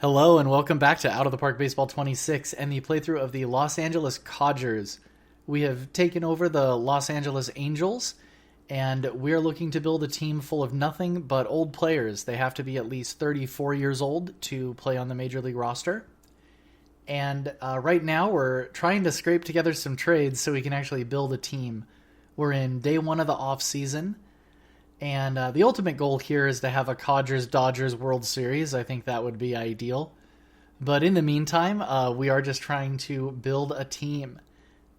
Hello and welcome back to Out of the Park Baseball 26 and the playthrough of the Los Angeles Codgers. We have taken over the Los Angeles Angels, and we're looking to build a team full of nothing but old players. They have to be at least 34 years old to play on the Major League roster. And right now we're trying to scrape together some trades so we can actually build a team. We're in day one of the off season. And the ultimate goal here is to have a Codgers-Dodgers World Series. I think that would be ideal. But in the meantime, we are just trying to build a team.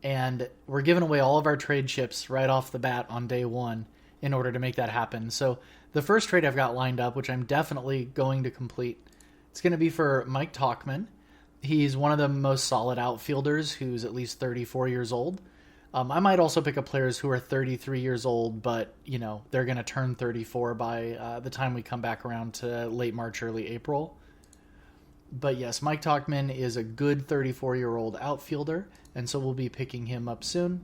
And we're giving away all of our trade chips right off the bat on day one in order to make that happen. So the first trade I've got lined up, which I'm definitely going to complete, it's going to be for Mike Tauchman. He's one of the most solid outfielders who's at least 34 years old. I might also pick up players who are 33 years old, but, they're going to turn 34 by the time we come back around to late March, early April. But yes, Mike Tauchman is a good 34-year-old outfielder, and so we'll be picking him up soon.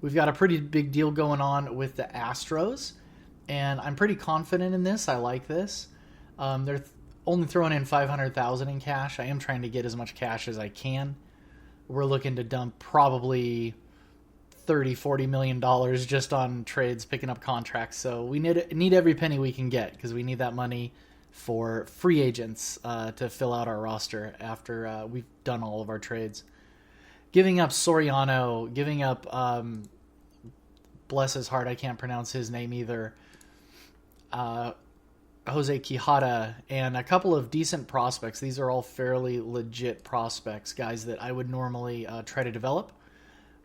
We've got a pretty big deal going on with the Astros, and I'm pretty confident in this. I like this. They're only throwing in $500,000 in cash. I am trying to get as much cash as I can. We're looking to dump probably $30-40 million just on trades, picking up contracts. So we need every penny we can get because we need that money for free agents to fill out our roster after we've done all of our trades. Giving up Soriano, giving up, bless his heart, I can't pronounce his name either, Jose Quijada, and a couple of decent prospects. These are all fairly legit prospects, guys that I would normally try to develop.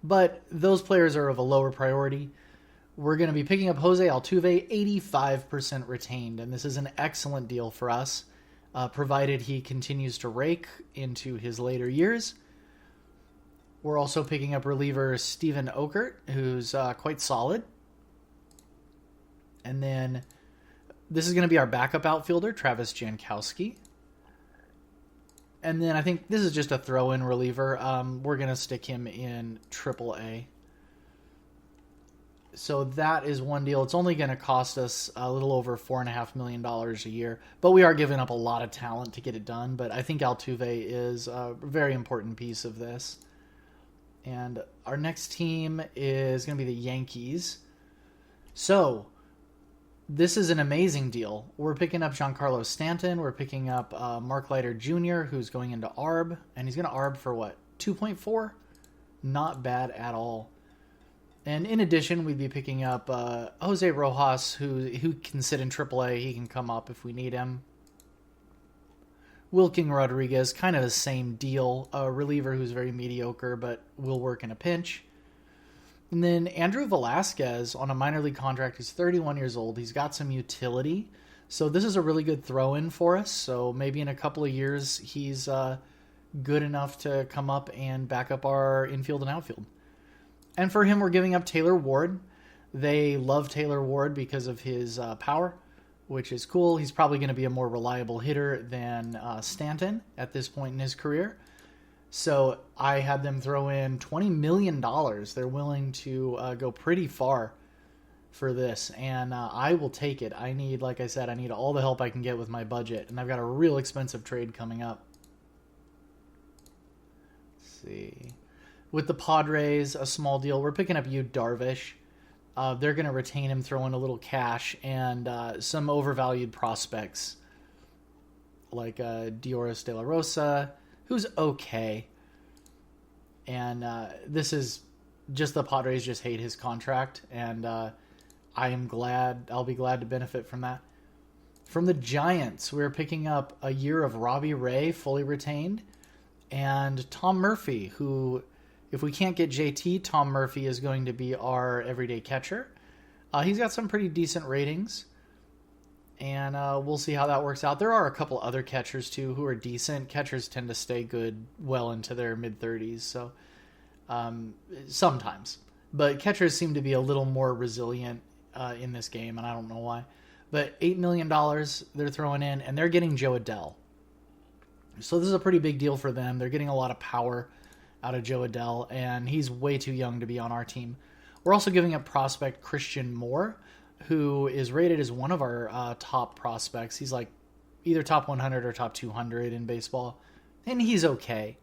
But those players are of a lower priority. We're going to be picking up Jose Altuve, 85% retained, and this is an excellent deal for us, provided he continues to rake into his later years. We're also picking up reliever Steven Okert, who's quite solid. And then this is going to be our backup outfielder, Travis Jankowski. And then I think this is just a throw-in reliever. We're going to stick him in AAA. So that is one deal. It's only going to cost us a little over $4.5 million a year. But we are giving up a lot of talent to get it done. But I think Altuve is a very important piece of this. And our next team is going to be the Yankees. So this is an amazing deal. We're picking up Giancarlo Stanton. We're picking up Mark Leiter Jr., who's going into ARB. And he's going to ARB for what? 2.4? Not bad at all. And in addition, we'd be picking up Jose Rojas, who can sit in AAA. He can come up if we need him. Wilking Rodriguez, kind of the same deal. A reliever who's very mediocre, but will work in a pinch. And then Andrew Velasquez on a minor league contract. He's 31 years old. He's got some utility. So this is a really good throw-in for us. So maybe in a couple of years, he's good enough to come up and back up our infield and outfield. And for him, we're giving up Taylor Ward. They love Taylor Ward because of his power, which is cool. He's probably going to be a more reliable hitter than Stanton at this point in his career. So I had them throw in $20 million. They're willing to go pretty far for this, and I will take it. Like I said, I need all the help I can get with my budget, and I've got a real expensive trade coming up. Let's see. With the Padres, a small deal. We're picking up Yu Darvish. They're going to retain him, throw in a little cash, and some overvalued prospects like Dioris De La Rosa, who's okay. And this is just the Padres just hate his contract, and I'll be glad to benefit from that. From the Giants, we're picking up a year of Robbie Ray, fully retained, and Tom Murphy, who, if we can't get JT, Tom Murphy is going to be our everyday catcher. He's got some pretty decent ratings, and we'll see how that works out. There are a couple other catchers, too, who are decent. Catchers tend to stay good well into their mid-30s, so sometimes. But catchers seem to be a little more resilient in this game, and I don't know why. But $8 million they're throwing in, and they're getting Joe Adell. So this is a pretty big deal for them. They're getting a lot of power out of Joe Adell, and he's way too young to be on our team. We're also giving up prospect Christian Moore, who is rated as one of our top prospects. He's like either top 100 or top 200 in baseball. And he's okay.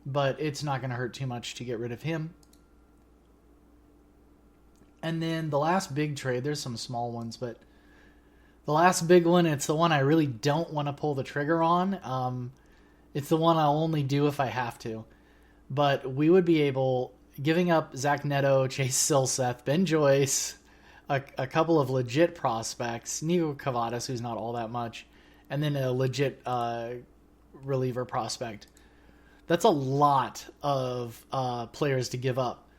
But it's not going to hurt too much to get rid of him. And then the last big trade, there's some small ones, but the last big one, it's the one I really don't want to pull the trigger on. It's the one I'll only do if I have to. But we would be able, giving up Zach Neto, Chase Silseth, Ben Joyce, a couple of legit prospects, Nico Cavadas, who's not all that much, and then a legit reliever prospect. That's a lot of players to give up.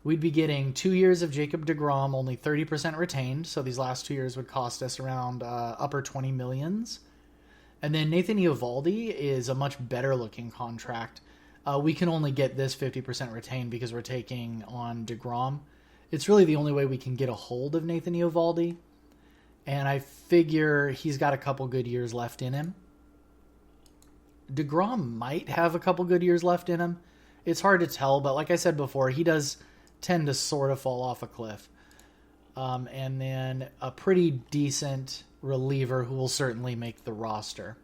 We'd be getting 2 years of Jacob deGrom, only 30% retained, so these last 2 years would cost us around upper 20 millions. And then Nathan Eovaldi is a much better looking contract. We can only get this 50% retained because we're taking on deGrom. It's really the only way we can get a hold of Nathan Eovaldi, and I figure he's got a couple good years left in him. deGrom might have a couple good years left in him. It's hard to tell, but like I said before, he does tend to sort of fall off a cliff. And then a pretty decent reliever who will certainly make the roster.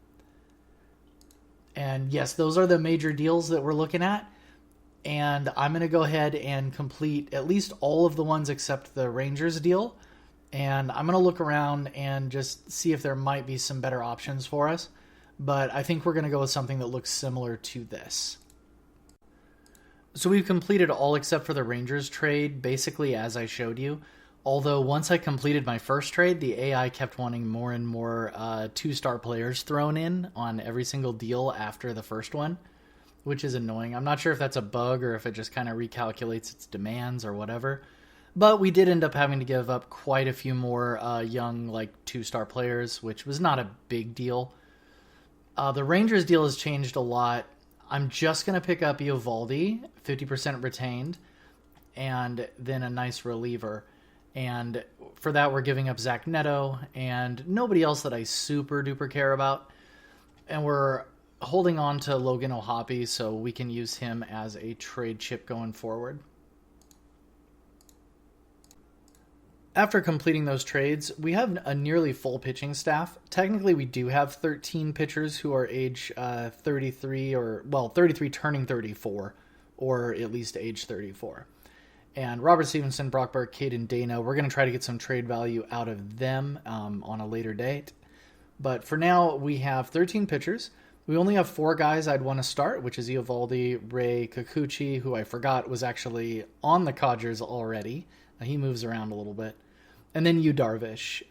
And yes, those are the major deals that we're looking at. And I'm going to go ahead and complete at least all of the ones except the Rangers deal. And I'm going to look around and just see if there might be some better options for us. But I think we're going to go with something that looks similar to this. So we've completed all except for the Rangers trade, basically as I showed you. Although once I completed my first trade, the AI kept wanting more and more 2-star players thrown in on every single deal after the first one, which is annoying. I'm not sure if that's a bug or if it just kind of recalculates its demands or whatever. But we did end up having to give up quite a few more young 2-star players, which was not a big deal. The Rangers deal has changed a lot. I'm just going to pick up Eovaldi, 50% retained, and then a nice reliever. And for that, we're giving up Zach Neto and nobody else that I super duper care about. And we're holding on to Logan O'Hoppe so we can use him as a trade chip going forward. After completing those trades, we have a nearly full pitching staff. Technically, we do have 13 pitchers who are age 33 33 turning 34, or at least age 34. And Robert Stevenson, Brock Burke, Caden Dana, we're going to try to get some trade value out of them on a later date. But for now, we have 13 pitchers. We only have 4 guys I'd want to start, which is Eovaldi, Ray Kikuchi, who I forgot was actually on the Codgers already. He moves around a little bit. And then Yu Darvish,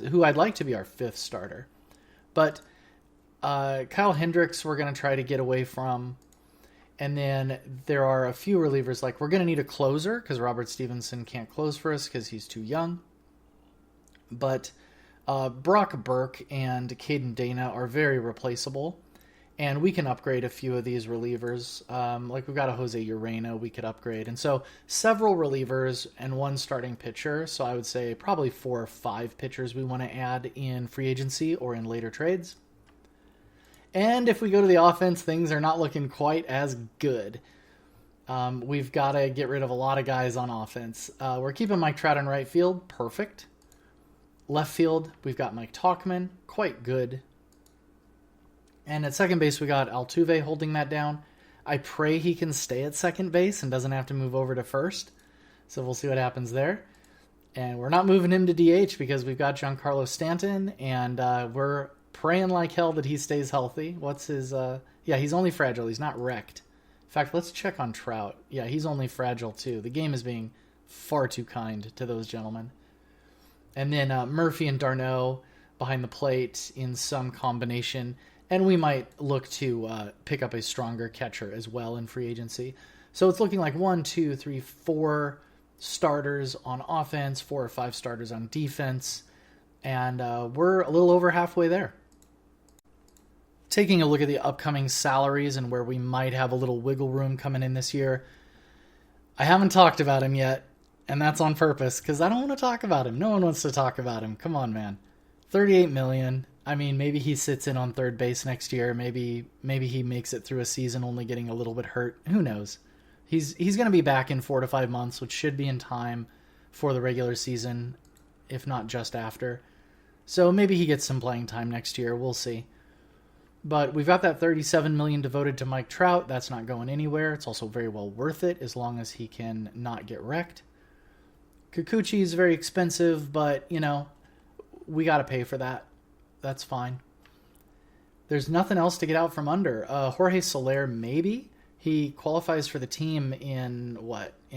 who I'd like to be our 5th starter. But Kyle Hendricks we're going to try to get away from. And then there are a few relievers, we're going to need a closer because Robert Stevenson can't close for us because he's too young. But Brock Burke and Caden Dana are very replaceable. And we can upgrade a few of these relievers. We've got a Jose Urena we could upgrade. And so several relievers and 1 starting pitcher. So I would say probably 4 or 5 pitchers we want to add in free agency or in later trades. And if we go to the offense, things are not looking quite as good. We've got to get rid of a lot of guys on offense. We're keeping Mike Trout in right field. Perfect. Left field, we've got Mike Tauchman. Quite good. And at second base, we got Altuve holding that down. I pray he can stay at second base and doesn't have to move over to first. So we'll see what happens there. And we're not moving him to DH because we've got Giancarlo Stanton, and we're praying like hell that he stays healthy. What's his... he's only fragile. He's not wrecked. In fact, let's check on Trout. Yeah, he's only fragile too. The game is being far too kind to those gentlemen. And then Murphy and d'Arnaud behind the plate in some combination. And we might look to pick up a stronger catcher as well in free agency. So it's looking like 1, 2, 3, 4 starters on offense, 4 or 5 starters on defense. And we're a little over halfway there. Taking a look at the upcoming salaries and where we might have a little wiggle room coming in this year. I haven't talked about him yet, and that's on purpose because I don't want to talk about him. No one wants to talk about him. Come on, man. $38 million. I mean, maybe he sits in on third base next year. Maybe he makes it through a season only getting a little bit hurt. Who knows? He's going to be back in 4 to 5 months, which should be in time for the regular season, if not just after. So maybe he gets some playing time next year. We'll see. But we've got that $37 million devoted to Mike Trout. That's not going anywhere. It's also very well worth it as long as he can not get wrecked. Kikuchi is very expensive, but, we got to pay for that. That's fine. There's nothing else to get out from under. Jorge Soler, maybe. He qualifies for the team in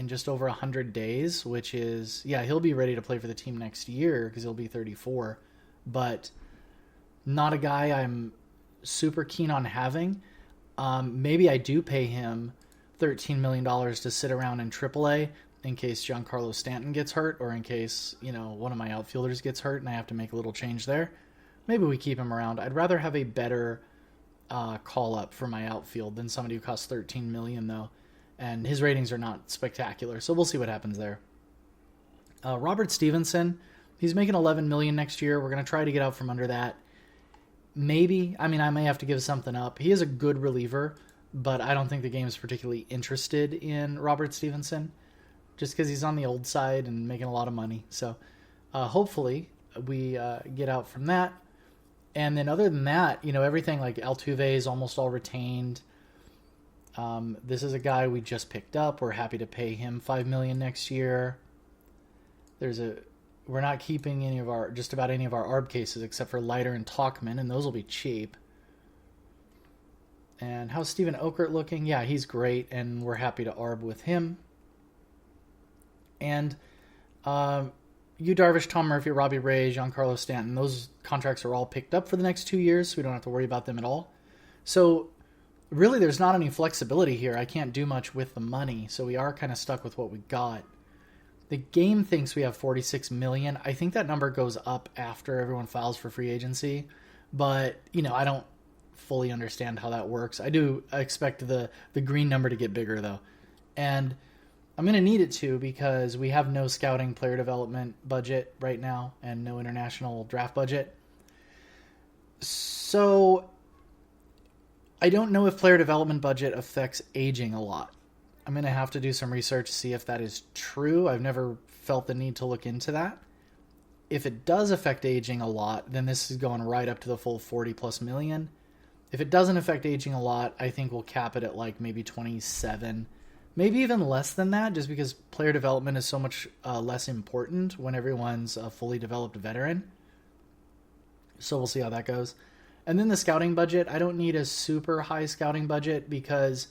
just over 100 days, which is, he'll be ready to play for the team next year because he'll be 34. But not a guy I'm super keen on having. Maybe I do pay him $13 million to sit around in AAA in case Giancarlo Stanton gets hurt or in case, one of my outfielders gets hurt and I have to make a little change there. Maybe we keep him around. I'd rather have a better call-up for my outfield than somebody who costs $13 million, though. And his ratings are not spectacular, so we'll see what happens there. Robert Stevenson, he's making $11 million next year. We're going to try to get out from under that. Maybe. I may have to give something up. He is a good reliever, but I don't think the game is particularly interested in Robert Stevenson just because he's on the old side and making a lot of money. So hopefully we get out from that. And then other than that, everything like Altuve is almost all retained. This is a guy we just picked up. We're happy to pay him $5 million next year. We're not keeping just about any of our ARB cases except for Leiter and Talkman, and those will be cheap. And how's Steven Okert looking? Yeah, he's great, and we're happy to ARB with him. And Yu Darvish, Tom Murphy, Robbie Ray, Giancarlo Stanton, those contracts are all picked up for the next 2 years, so we don't have to worry about them at all. So really there's not any flexibility here. I can't do much with the money, so we are kind of stuck with what we got. The game thinks we have $46 million. I think that number goes up after everyone files for free agency, but I don't fully understand how that works. I do expect the green number to get bigger though. And I'm going to need it to because we have no scouting player development budget right now and no international draft budget. So I don't know if player development budget affects aging a lot. I'm going to have to do some research to see if that is true. I've never felt the need to look into that. If it does affect aging a lot, then this is going right up to the full 40 plus million. If it doesn't affect aging a lot, I think we'll cap it at like maybe 27. Maybe even less than that, just because player development is so much less important when everyone's a fully developed veteran. So we'll see how that goes. And then the scouting budget, I don't need a super high scouting budget because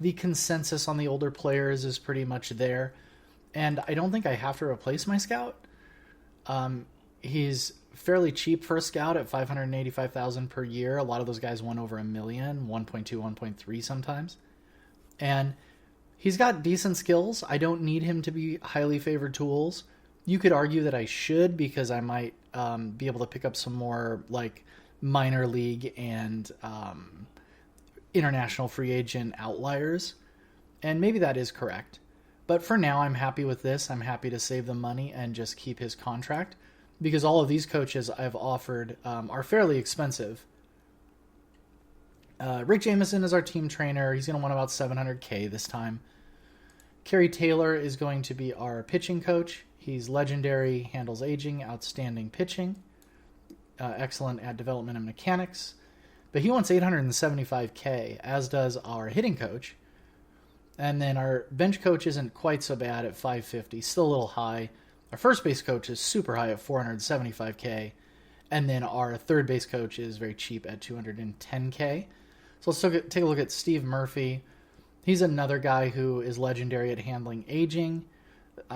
the consensus on the older players is pretty much there. And I don't think I have to replace my scout. He's fairly cheap for a scout at $585,000 per year. A lot of those guys won over $1 million, 1.2, 1.3 sometimes. And he's got decent skills. I don't need him to be highly favored tools. You could argue that I should because I might be able to pick up some more like minor league and international free agent outliers. And maybe that is correct. But for now, I'm happy with this. I'm happy to save the money and just keep his contract because all of these coaches I've offered are fairly expensive. Rick Jameson is our team trainer. He's going to want about $700K this time. Kerry Taylor is going to be our pitching coach. He's legendary, handles aging, outstanding pitching, excellent at development and mechanics. But he wants $875K, as does our hitting coach. And then our bench coach isn't quite so bad at $550, still a little high. Our first base coach is super high at $475K. And then our third base coach is very cheap at $210K. So let's take a look at Steve Murphy. He's another guy who is legendary at handling aging,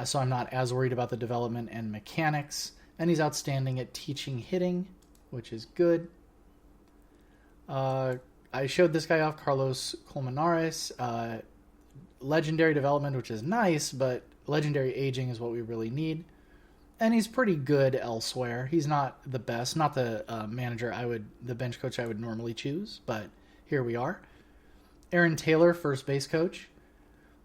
so I'm not as worried about the development and mechanics. And he's outstanding at teaching hitting, which is good. I showed this guy off, Carlos Colmenares. Legendary development, which is nice, but legendary aging is what we really need. And he's pretty good elsewhere. He's not the best, not the the bench coach I would normally choose, but here we are. Aaron Taylor, first base coach.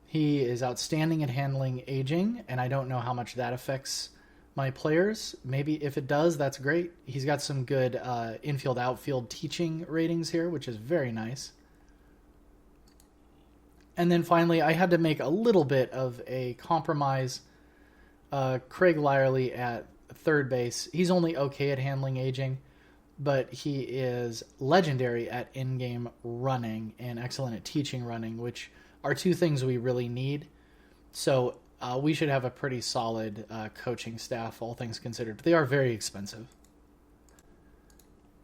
He is outstanding at handling aging, and I don't know how much that affects my players. Maybe if it does, that's great. He's got some good infield, outfield teaching ratings here, which is very nice. And then finally, I had to make a little bit of a compromise. Craig Lyerly at third base. He's only okay at handling aging, but he is legendary at in-game running and excellent at teaching running, which are two things we really need. So we should have a pretty solid coaching staff, all things considered. But they are very expensive.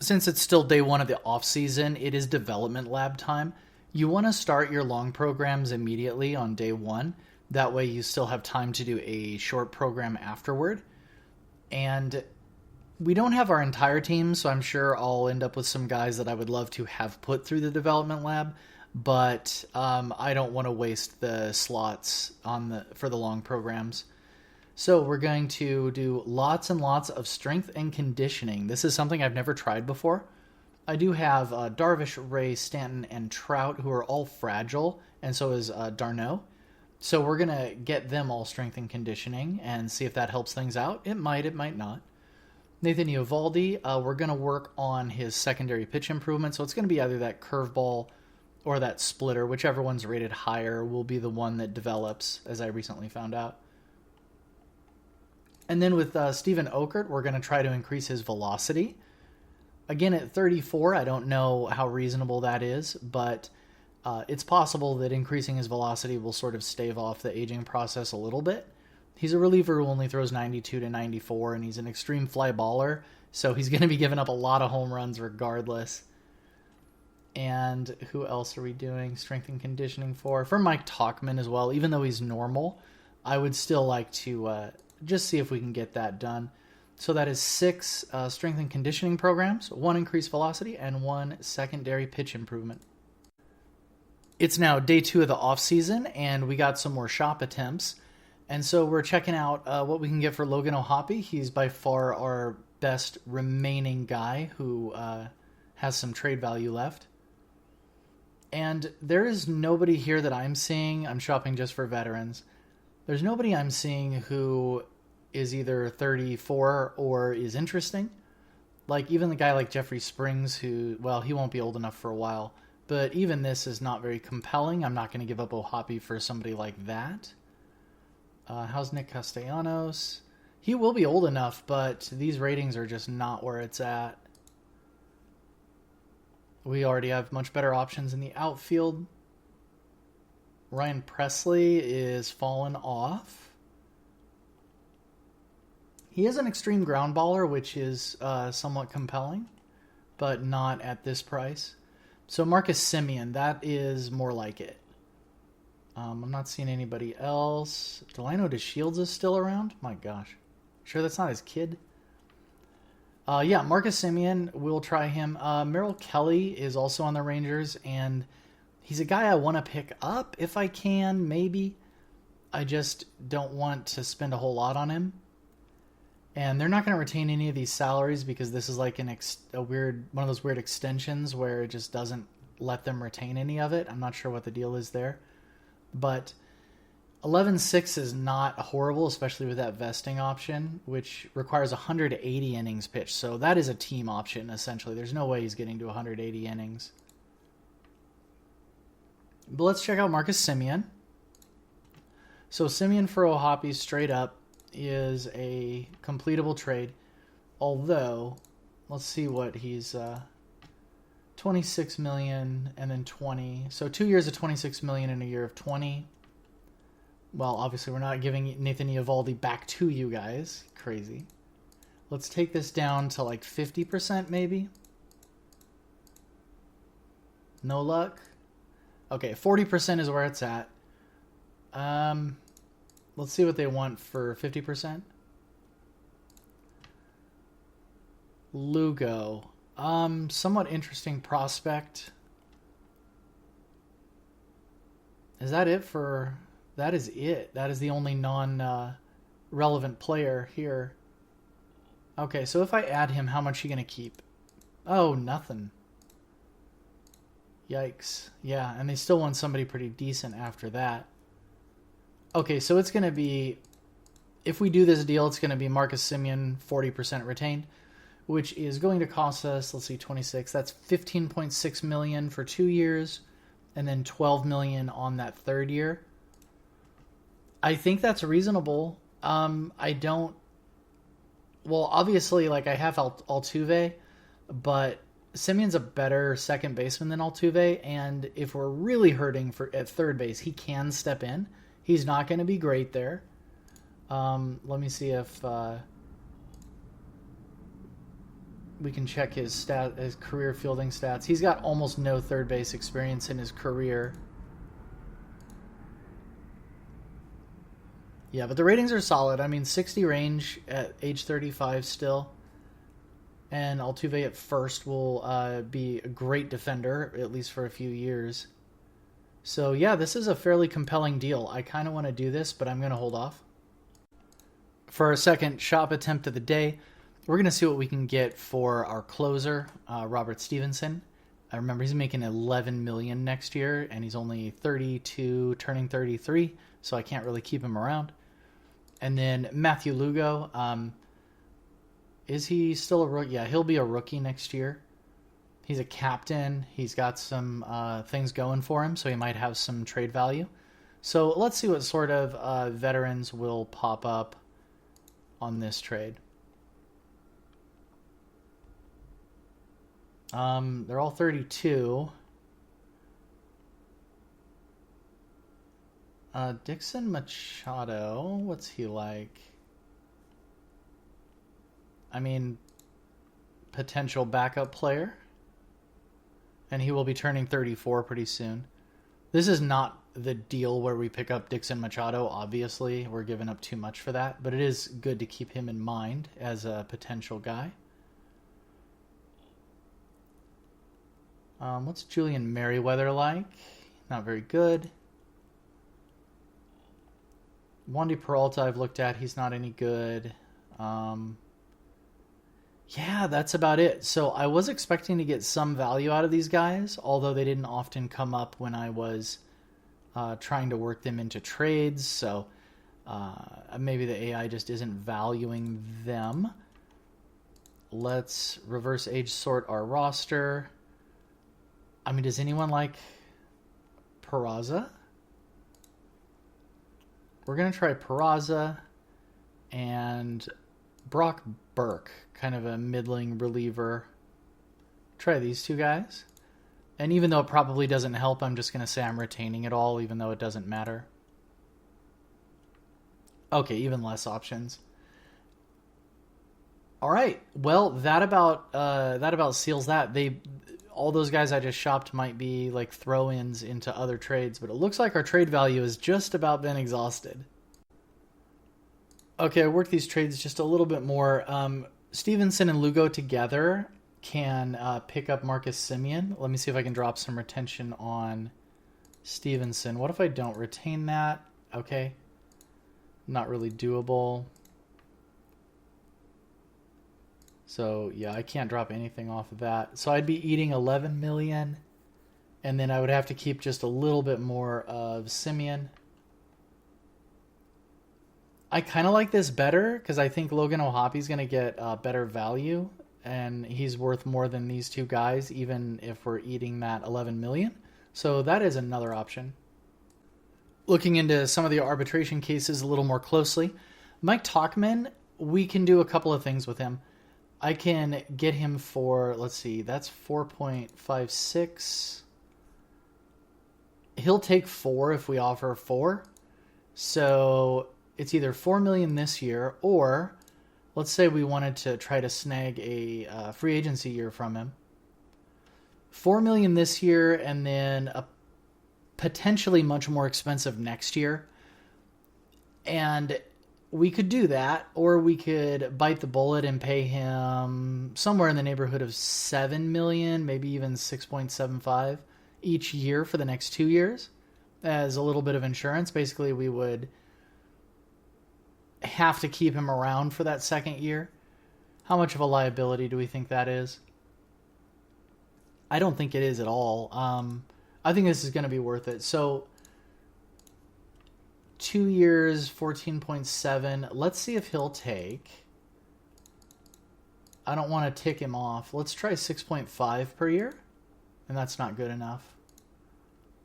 Since it's still day one of the off season, it is development lab time. You want to start your long programs immediately on day one. That way you still have time to do a short program afterward. And we don't have our entire team, so I'm sure I'll end up with some guys that I would love to have put through the development lab. But I don't want to waste the slots for the long programs. So we're going to do lots and lots of strength and conditioning. This is something I've never tried before. I do have Darvish, Ray, Stanton, and Trout, who are all fragile, and so is Darno. So we're going to get them all strength and conditioning and see if that helps things out. It might not. Nathan Eovaldi, we're going to work on his secondary pitch improvement. So it's going to be either that curveball or that splitter. Whichever one's rated higher will be the one that develops, as I recently found out. And then with Steven Okert, we're going to try to increase his velocity. Again, at 34, I don't know how reasonable that is, but it's possible that increasing his velocity will sort of stave off the aging process a little bit. He's a reliever who only throws 92 to 94, and he's an extreme fly baller, so he's going to be giving up a lot of home runs regardless. And who else are we doing strength and conditioning for? For Mike Tauchman as well, even though he's normal, I would still like to just see if we can get that done. So that is 6 strength and conditioning programs, 1 increased velocity, and 1 secondary pitch improvement. It's now day 2 of the off season, and we got some more shop attempts. And so we're checking out what we can get for Logan O'Hoppe. He's by far our best remaining guy who has some trade value left. And there is nobody here that I'm seeing. I'm shopping just for veterans. There's nobody I'm seeing who is either 34 or is interesting. Like even the guy like Jeffrey Springs, who, well, he won't be old enough for a while. But even this is not very compelling. I'm not going to give up O'Hoppe for somebody like that. How's Nick Castellanos? He will be old enough, but these ratings are just not where it's at. We already have much better options in the outfield. Ryan Presley is fallen off. He is an extreme ground baller, which is somewhat compelling, but not at this price. So Marcus Semien, that is more like it. I'm not seeing anybody else. Delano DeShields is still around? My gosh. Sure that's not his kid? Yeah, Marcus Semien, we'll try him. Merrill Kelly is also on the Rangers, and he's a guy I want to pick up if I can, maybe. I just don't want to spend a whole lot on him. And they're not going to retain any of these salaries because this is like one of those weird extensions where it just doesn't let them retain any of it. I'm not sure what the deal is there. But 11-6 is not horrible, especially with that vesting option, which requires 180 innings pitched. So that is a team option, essentially. There's no way he's getting to 180 innings. But let's check out Marcus Semien. So Semien for O'Hoppe straight up is a completable trade. Although, let's see what he's... 26 million and then 20. So 2 years of 26 million and a year of 20. Well, obviously we're not giving Nathan Eovaldi back to you guys. Crazy. Let's take this down to like 50% maybe. No luck. Okay, 40% is where it's at. Let's see what they want for 50%. Lugo. Somewhat interesting prospect. Is that it for... That is it. That is the only non-relevant player here. Okay, so if I add him, how much are you going to keep? Oh, nothing. Yikes. Yeah, and they still want somebody pretty decent after that. Okay, so it's going to be... If we do this deal, it's going to be Marcus Semien, 40% retained, which is going to cost us, let's see, 26. That's $15.6 million for 2 years, and then $12 million on that third year. I think that's reasonable. I don't Well, obviously, like I have Altuve, but Simeon's a better second baseman than Altuve, and if we're really hurting for at third base, he can step in. He's not going to be great there. Let me see if we can check his career fielding stats. He's got almost no third base experience in his career. Yeah, but the ratings are solid. I mean, 60 range at age 35 still. And Altuve at first will be a great defender, at least for a few years. So, yeah, this is a fairly compelling deal. I kind of want to do this, but I'm going to hold off. For our second shop attempt of the day, we're going to see what we can get for our closer, Robert Stevenson. I remember he's making $11 million next year, and he's only 32, turning 33, so I can't really keep him around. And then Matthew Lugo, is he still a rookie? Yeah, he'll be a rookie next year. He's a captain. He's got some things going for him, so he might have some trade value. So let's see what sort of veterans will pop up on this trade. They're all 32. Dixon Machado, what's he like? I mean, potential backup player. And he will be turning 34 pretty soon. This is not the deal where we pick up Dixon Machado, obviously. We're giving up too much for that. But it is good to keep him in mind as a potential guy. What's Julian Merriweather like? Not very good. Wandy Peralta I've looked at. He's not any good. Yeah, that's about it. So I was expecting to get some value out of these guys, although they didn't often come up when I was trying to work them into trades. So maybe the AI just isn't valuing them. Let's reverse age sort our roster. I mean, does anyone like Peraza? We're going to try Peraza and Brock Burke, kind of a middling reliever. Try these two guys. And even though it probably doesn't help, I'm just going to say I'm retaining it all, even though it doesn't matter. Okay, even less options. All right. Well, that about seals that. All those guys I just shopped might be like throw-ins into other trades, but it looks like our trade value has just about been exhausted. Okay, I worked these trades just a little bit more. Stevenson and Lugo together can pick up Marcus Semien. Let me see if I can drop some retention on Stevenson. What if I don't retain that? Okay. Not really doable. So, yeah, I can't drop anything off of that. So I'd be eating 11 million, and then I would have to keep just a little bit more of Semien. I kind of like this better because I think Logan O'Hoppy's going to get better value, and he's worth more than these two guys, even if we're eating that 11 million. So that is another option. Looking into some of the arbitration cases a little more closely, Mike Tauchman, we can do a couple of things with him. I can get him for, let's see, that's 4.56. He'll take 4 if we offer 4. So it's either 4 million this year, or let's say we wanted to try to snag a free agency year from him. 4 million this year, and then a potentially much more expensive next year. And we could do that, or we could bite the bullet and pay him somewhere in the neighborhood of 7 million, maybe even 6.75 each year for the next 2 years as a little bit of insurance. Basically, we would have to keep him around for that second year. How much of a liability do we think that is? I don't think it is at all. I think this is going to be worth it. So 2 years, 14.7. Let's see if he'll take. I don't want to tick him off. Let's try 6.5 per year. And that's not good enough.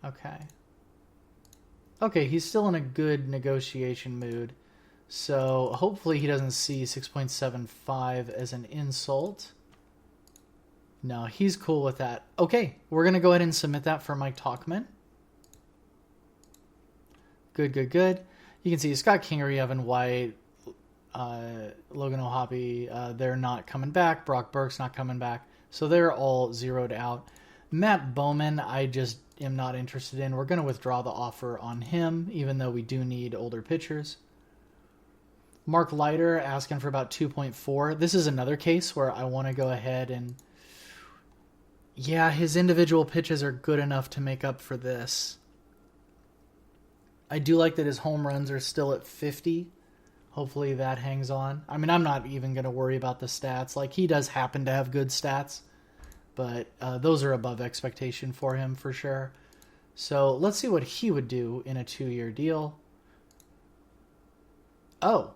Okay. Okay, he's still in a good negotiation mood. So hopefully he doesn't see 6.75 as an insult. No, he's cool with that. Okay, we're going to go ahead and submit that for Mike Talkman. Good, good, good. You can see Scott Kingery, Evan White, Logan O'Hoppe, they're not coming back. Brock Burke's not coming back. So they're all zeroed out. Matt Bowman, I just am not interested in. We're going to withdraw the offer on him, even though we do need older pitchers. Mark Leiter asking for about 2.4. This is another case where I want to go ahead and... Yeah, his individual pitches are good enough to make up for this. I do like that his home runs are still at 50. Hopefully that hangs on. I mean, I'm not even going to worry about the stats. Like, he does happen to have good stats, but those are above expectation for him for sure. So let's see what he would do in a 2-year deal. Oh.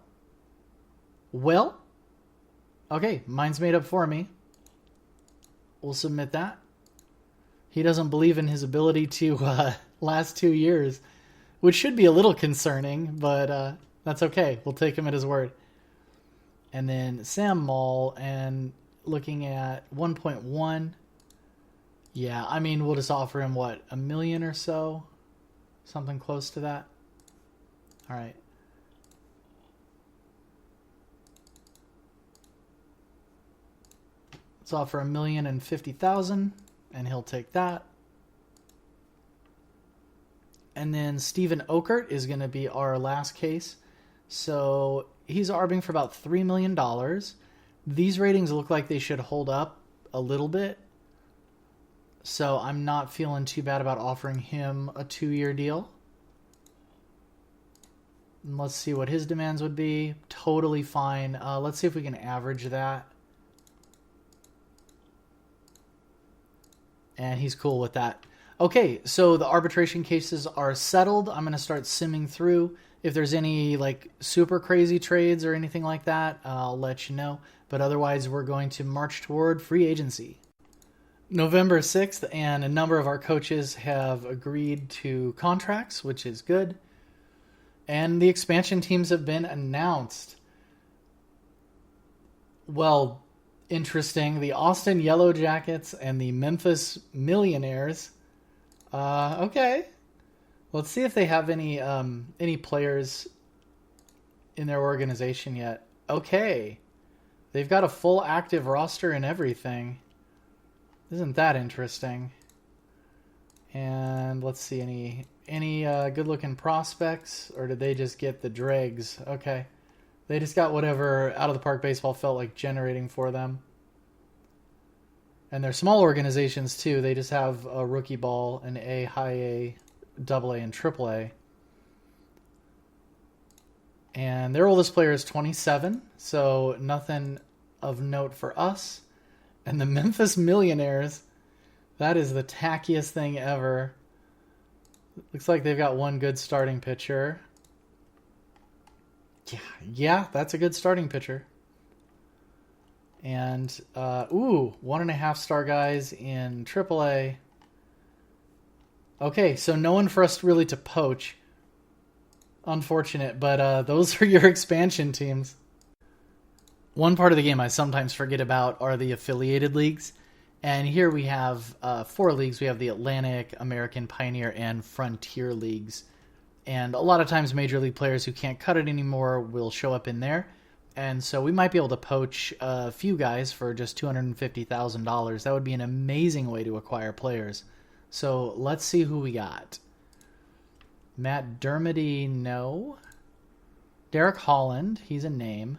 Well. Okay, mine's made up for me. We'll submit that. He doesn't believe in his ability to last 2 years, which should be a little concerning, but that's okay. We'll take him at his word. And then Sam Maul, and looking at 1.1. Yeah, I mean, we'll just offer him, what, $1 million or so? Something close to that. All right. Let's offer $1,050,000, and he'll take that. And then Steven Okert is going to be our last case. So he's arbing for about $3 million. These ratings look like they should hold up a little bit. So I'm not feeling too bad about offering him a 2-year deal. And let's see what his demands would be. Totally fine. Let's see if we can average that. And he's cool with that. Okay, so the arbitration cases are settled. I'm going to start simming through. If there's any like super crazy trades or anything like that, I'll let you know. But otherwise, we're going to march toward free agency. November 6th, and a number of our coaches have agreed to contracts, which is good. And the expansion teams have been announced. Well, interesting. The Austin Yellow Jackets and the Memphis Millionaires. Okay. Let's see if they have any players in their organization yet. Okay. They've got a full active roster and everything. Isn't that interesting? And let's see, any good-looking prospects, or did they just get the dregs? Okay. They just got whatever Out of the Park Baseball felt like generating for them. And they're small organizations, too. They just have a rookie ball, an A, high A, double A, and triple A. And their oldest player is 27, so nothing of note for us. And the Memphis Millionaires, that is the tackiest thing ever. Looks like they've got one good starting pitcher. Yeah, that's a good starting pitcher. And, 1.5-star guys in AAA. Okay, so no one for us really to poach. Unfortunate, but those are your expansion teams. One part of the game I sometimes forget about are the affiliated leagues. And here we have 4 leagues. We have the Atlantic, American, Pioneer, and Frontier leagues. And a lot of times major league players who can't cut it anymore will show up in there. And so we might be able to poach a few guys for just $250,000. That would be an amazing way to acquire players. So let's see who we got. Matt Dermody, no. Derek Holland, he's a name.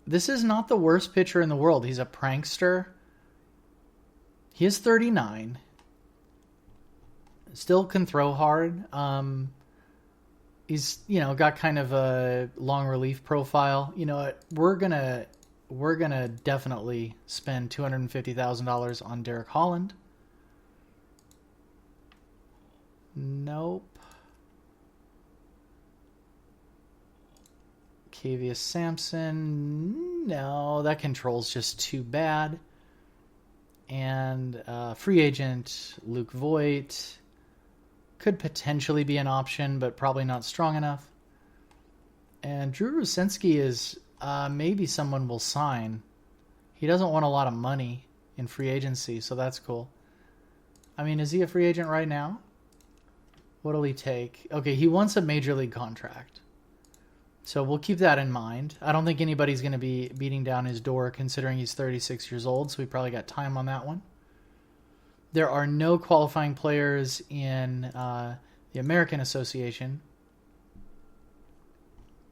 This is not the worst pitcher in the world. He's a prankster. He is 39. Still can throw hard. He's, got kind of a long relief profile. You know what? We're gonna definitely spend $250,000 on Derek Holland. Nope. Kavius Sampson, no, that control's just too bad. And free agent Luke Voigt could potentially be an option, but probably not strong enough. And Drew Rucinski is maybe someone will sign. He doesn't want a lot of money in free agency, so that's cool. I mean, is he a free agent right now? What'll he take? Okay, he wants a major league contract. So we'll keep that in mind. I don't think anybody's going to be beating down his door considering he's 36 years old, so we probably got time on that one. There are no qualifying players in the American Association.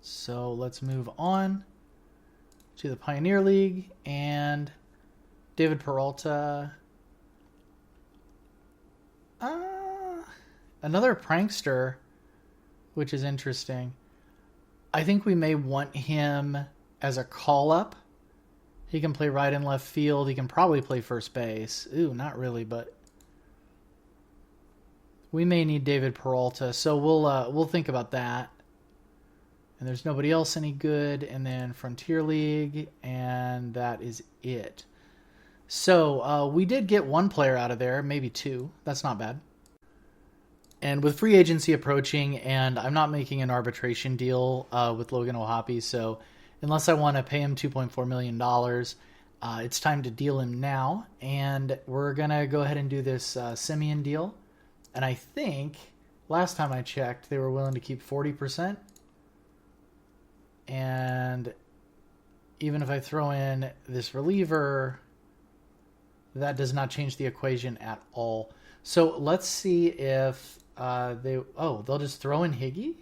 So let's move on to the Pioneer League and David Peralta. Another prankster, which is interesting. I think we may want him as a call-up. He can play right and left field. He can probably play first base. Ooh, not really, but we may need David Peralta, so we'll think about that. And there's nobody else any good. And then Frontier League, and that is it. So we did get one player out of there, maybe two. That's not bad. And with free agency approaching, and I'm not making an arbitration deal with Logan O'Hoppe, so unless I want to pay him $2.4 million, it's time to deal him now. And we're going to go ahead and do this Simeon deal. And I think, last time I checked, they were willing to keep 40%. And even if I throw in this reliever, that does not change the equation at all. So let's see if they'll just throw in Higgy?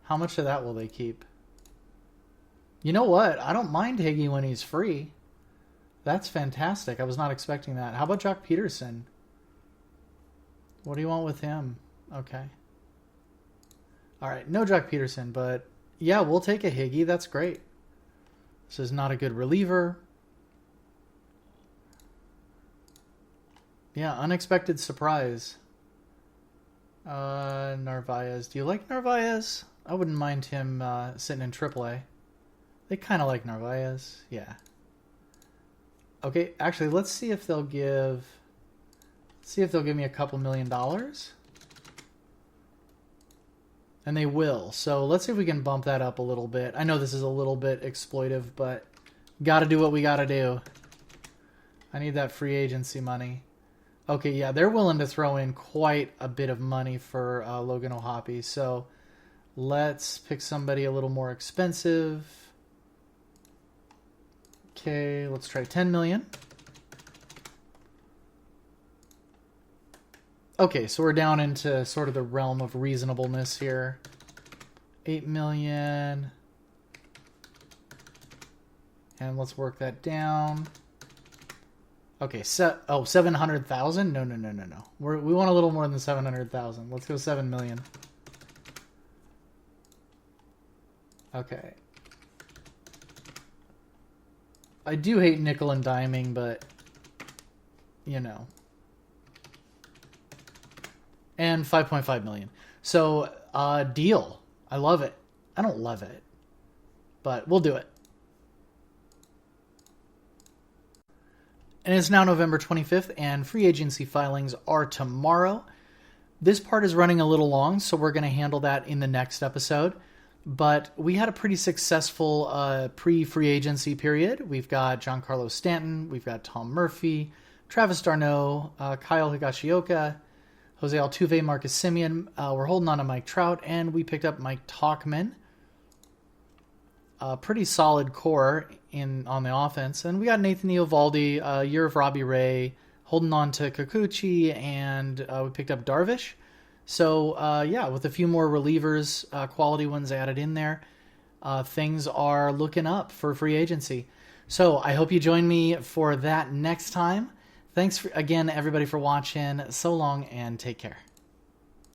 How much of that will they keep? You know what? I don't mind Higgy when he's free. That's fantastic. I was not expecting that. How about Jock Peterson? What do you want with him? Okay. All right, no Jock Peterson, but yeah, we'll take a Higgy. That's great. This is not a good reliever. Yeah, unexpected surprise. Narvaez. Do you like Narvaez? I wouldn't mind him sitting in AAA. They kind of like Narvaez. Yeah. Okay, actually, let's see if they'll give me a couple $1 million. And they will. So let's see if we can bump that up a little bit. I know this is a little bit exploitive, but got to do what we got to do. I need that free agency money. Okay, yeah, they're willing to throw in quite a bit of money for Logan O'Hoppe. So let's pick somebody a little more expensive. Okay, let's try $10 million. Okay, so we're down into sort of the realm of reasonableness here. $8 million. And let's work that down. Okay, 700,000? No. We want a little more than 700,000. Let's go 7 million. Okay. I do hate nickel and diming, but you know. And 5.5 million. So, deal. I love it. I don't love it, but we'll do it. And it's now November 25th, and free agency filings are tomorrow. This part is running a little long, so we're going to handle that in the next episode. But we had a pretty successful pre-free agency period. We've got Giancarlo Stanton, we've got Tom Murphy, Travis d'Arnaud, Kyle Higashioka, Jose Altuve, Marcus Semien. We're holding on to Mike Trout, and we picked up Mike Tauchman. A pretty solid core on the offense. And we got Nathan Eovaldi, a year of Robbie Ray, holding on to Kikuchi, and we picked up Darvish. So, yeah, with a few more relievers, quality ones added in there, things are looking up for free agency. So I hope you join me for that next time. Thanks again, everybody, for watching. So long, and take care.